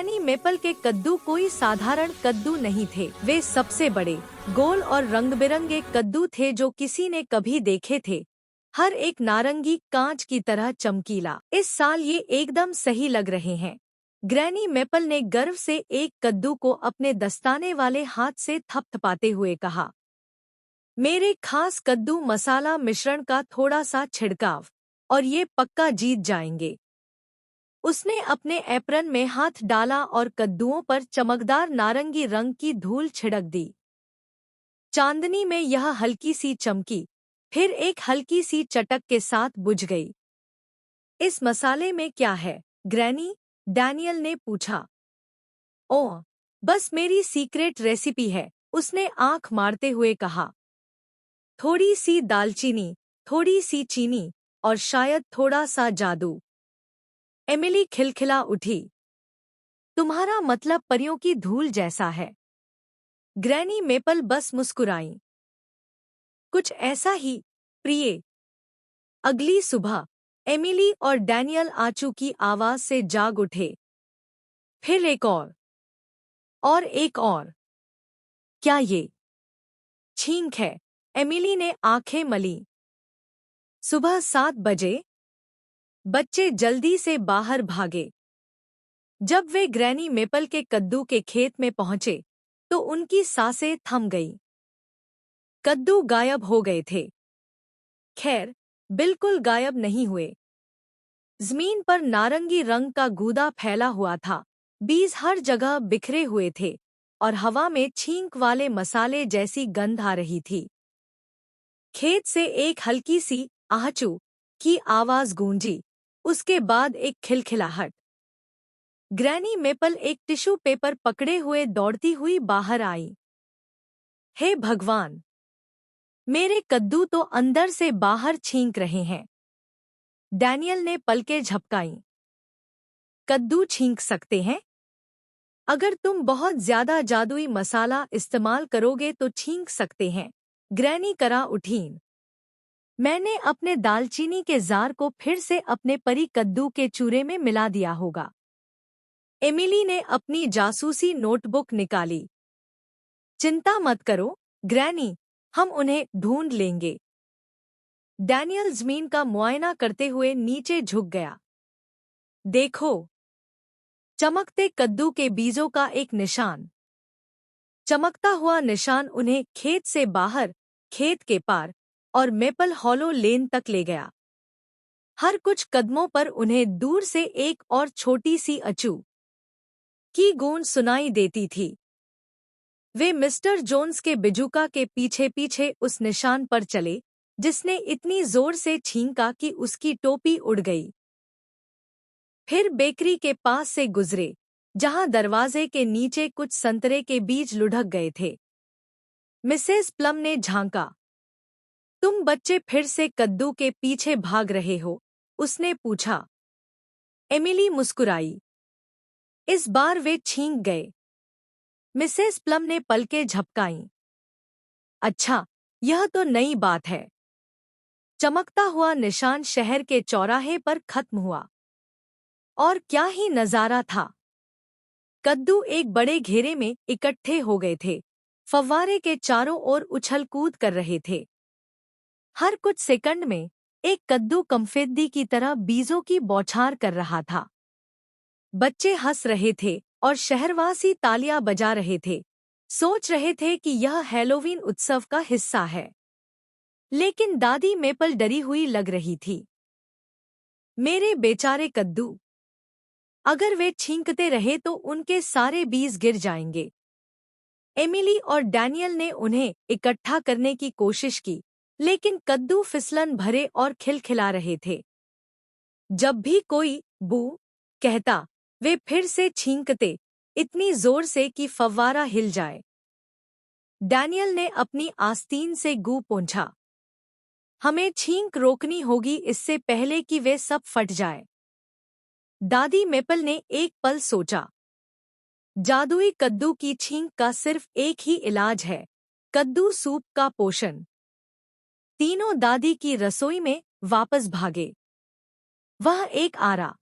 Granny maple के कद्दू कोई साधारण कद्दू नहीं थे। वे सबसे बड़े, गोल और रंग-बिरंगे कद्दू थे जो किसी ने कभी देखे थे। हर एक नारंगी कांच की तरह चमकीला। इस साल ये एकदम सही लग रहे हैं। ग्रैनी मेपल ने गर्व से एक कद्दू को अपने दस्ताने वाले हाथ से थपथपाते हुए कहा, मेरे खास कद्दू मसाला मिश्रण का थोड़ा सा छिड़काव और ये पक्का जीत जाएंगे। उसने अपने एप्रन में हाथ डाला और कद्दुओं पर चमकदार नारंगी रंग की धूल छिड़क दी। चांदनी में यह हल्की सी चमकी, फिर एक हल्की सी चटक के साथ बुझ गई। इस मसाले में क्या है, ग्रैनी? डैनियल ने पूछा। ओह, बस मेरी सीक्रेट रेसिपी है, उसने आंख मारते हुए कहा। थोड़ी सी दालचीनी, थोड़ी सी चीनी और शायद थोड़ा सा जादू। एमिली खिलखिला उठी। तुम्हारा मतलब परियों की धूल जैसा है। ग्रैनी मेपल बस मुस्कुराई। कुछ ऐसा ही, प्रिय। अगली सुबह एमिली और डैनियल आंचू की आवाज से जाग उठे। फिर एक और एक और। क्या ये छींक है? एमिली ने आंखें मली। सुबह 7 बजे बच्चे जल्दी से बाहर भागे। जब वे ग्रैनी मेपल के कद्दू के खेत में पहुंचे तो उनकी सांसें थम गईं। कद्दू गायब हो गए थे। खैर, बिल्कुल गायब नहीं हुए। जमीन पर नारंगी रंग का गूदा फैला हुआ था, बीज हर जगह बिखरे हुए थे और हवा में छींक वाले मसाले जैसी गंध आ रही थी। खेत से एक हल्की सी आहचू की आवाज गूंजी, उसके बाद एक खिलखिलाहट। ग्रैनी मेपल एक टिश्यू पेपर पकड़े हुए दौड़ती हुई बाहर आई। हे भगवान! मेरे कद्दू तो अंदर से बाहर छींक रहे हैं। डैनियल ने पलकें झपकाईं। कद्दू छींक सकते हैं? अगर तुम बहुत ज्यादा जादुई मसाला इस्तेमाल करोगे तो छींक सकते हैं, ग्रैनी करा उठीं। मैंने अपने दालचीनी के जार को फिर से अपने परी कद्दू के चूरे में मिला दिया होगा। एमिली ने अपनी जासूसी नोटबुक निकाली। चिंता मत करो, ग्रैनी, हम उन्हें ढूंढ लेंगे। डैनियल जमीन का मुआयना करते हुए नीचे झुक गया। देखो, चमकते कद्दू के बीजों का एक निशान। चमकता हुआ निशान उन्हें खेत से बाहर, खेत के पार और मेपल हॉलो लेन तक ले गया। हर कुछ कदमों पर उन्हें दूर से एक और छोटी सी अचू की गूंज सुनाई देती थी। वे मिस्टर जोन्स के बिजुका के पीछे पीछे उस निशान पर चले जिसने इतनी जोर से छींका कि उसकी टोपी उड़ गई। फिर बेकरी के पास से गुजरे, जहां दरवाजे के नीचे कुछ संतरे के बीज लुढ़क गए थे। मिसेस प्लम ने झांका। तुम बच्चे फिर से कद्दू के पीछे भाग रहे हो? उसने पूछा। एमिली मुस्कुराई। इस बार वे छींक गए। मिसेस प्लम ने पलकें झपकाईं। अच्छा, यह तो नई बात है। चमकता हुआ निशान शहर के चौराहे पर खत्म हुआ। और क्या ही नजारा था। कद्दू एक बड़े घेरे में इकट्ठे हो गए थे, फव्वारे के चारों ओर उछल कूद कर रहे थे। हर कुछ सेकंड में एक कद्दू कंफेद्दी की तरह बीजों की बौछार कर रहा था। बच्चे हंस रहे थे और शहरवासी तालियां बजा रहे थे, सोच रहे थे कि यह हैलोवीन उत्सव का हिस्सा है। लेकिन दादी मेपल डरी हुई लग रही थी। मेरे बेचारे कद्दू, अगर वे छींकते रहे तो उनके सारे बीज गिर जाएंगे। एमिली और डैनियल ने उन्हें इकट्ठा करने की कोशिश की, लेकिन कद्दू फिसलन भरे और खिलखिला रहे थे। जब भी कोई बू कहता, वे फिर से छींकते, इतनी जोर से कि फव्वारा हिल जाए। डैनियल ने अपनी आस्तीन से गू पोंछा। हमें छींक रोकनी होगी इससे पहले कि वे सब फट जाए। दादी मेपल ने एक पल सोचा। जादुई कद्दू की छींक का सिर्फ एक ही इलाज है, कद्दू सूप का पोषण। तीनों दादी की रसोई में वापस भागे। वह एक आरा